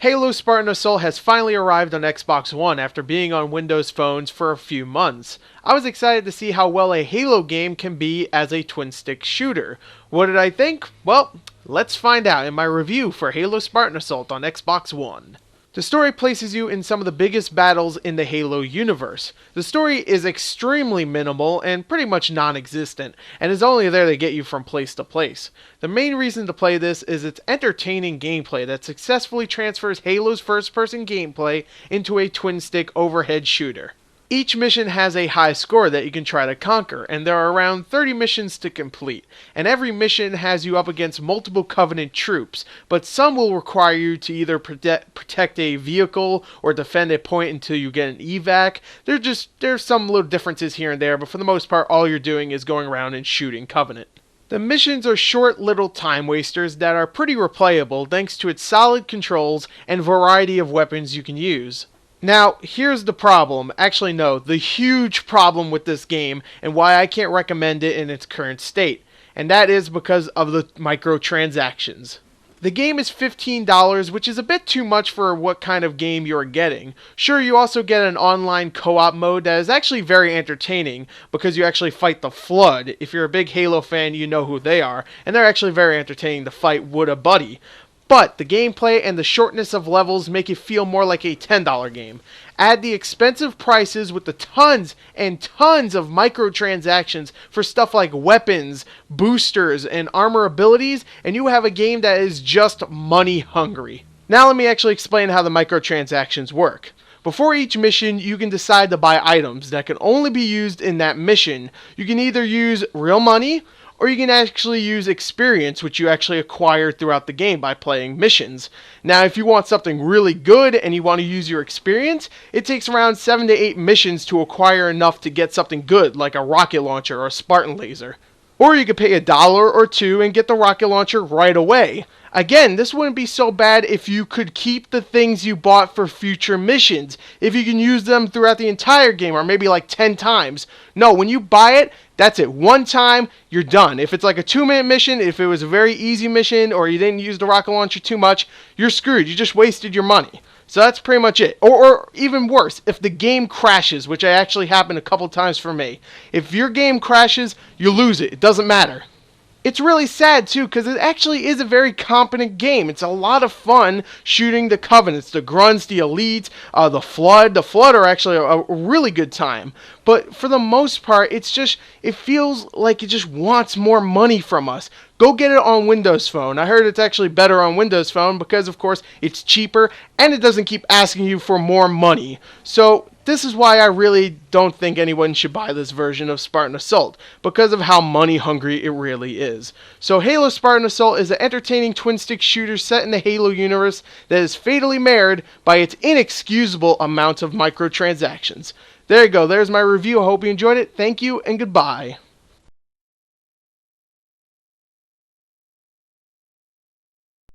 Halo Spartan Assault has finally arrived on Xbox One after being on Windows phones for a few months. I was excited to see how well a Halo game can be as a twin-stick shooter. What did I think? Well, let's find out in my review for Halo Spartan Assault on Xbox One. The story places you in some of the biggest battles in the Halo universe. The story is extremely minimal and pretty much non-existent, and is only there to get you from place to place. The main reason to play this is its entertaining gameplay that successfully transfers Halo's first-person gameplay into a twin-stick overhead shooter. Each mission has a high score that you can try to conquer, and there are around 30 missions to complete, and every mission has you up against multiple Covenant troops, but some will require you to either protect a vehicle or defend a point until you get an evac. There's some little differences here and there, but for the most part all you're doing is going around and shooting Covenant. The missions are short little time wasters that are pretty replayable thanks to its solid controls and variety of weapons you can use. Now, here's the problem, actually no, the huge problem with this game and why I can't recommend it in its current state, and that is because of the microtransactions. The game is $15, which is a bit too much for what kind of game you're getting. Sure, you also get an online co-op mode that is actually very entertaining because you actually fight the Flood. If you're a big Halo fan, you know who they are, and they're actually very entertaining to fight with a buddy. But the gameplay and the shortness of levels make it feel more like a $10 game. Add the expensive prices with the tons and tons of microtransactions for stuff like weapons, boosters, and armor abilities, and you have a game that is just money hungry. Now let me actually explain how the microtransactions work. Before each mission, you can decide to buy items that can only be used in that mission. You can either use real money, or you can actually use experience, which you actually acquire throughout the game by playing missions. Now, if you want something really good and you want to use your experience, it takes around 7 to 8 missions to acquire enough to get something good, like a rocket launcher or a Spartan laser. Or you could pay $1 or $2 and get the rocket launcher right away. Again, this wouldn't be so bad if you could keep the things you bought for future missions. If you can use them throughout the entire game, or maybe like 10 times. No, when you buy it, that's it. One time, you're done. If it's like a 2-minute mission, if it was a very easy mission, or you didn't use the rocket launcher too much, you're screwed. You just wasted your money. So that's pretty much it. Or even worse, if the game crashes, which actually happened a couple times for me. If your game crashes, you lose it. It doesn't matter. It's really sad too, because it actually is a very competent game. It's a lot of fun shooting the Covenants, the Grunts, the Elites, the Flood. The Flood are actually a really good time. But for the most part, it feels like it just wants more money from us. Go get it on Windows Phone. I heard it's actually better on Windows Phone because, of course, it's cheaper and it doesn't keep asking you for more money. So this is why I really don't think anyone should buy this version of Spartan Assault, because of how money hungry it really is. So Halo Spartan Assault is an entertaining twin-stick shooter set in the Halo universe that is fatally marred by its inexcusable amount of microtransactions. There you go, there's my review. I hope you enjoyed it. Thank you and goodbye.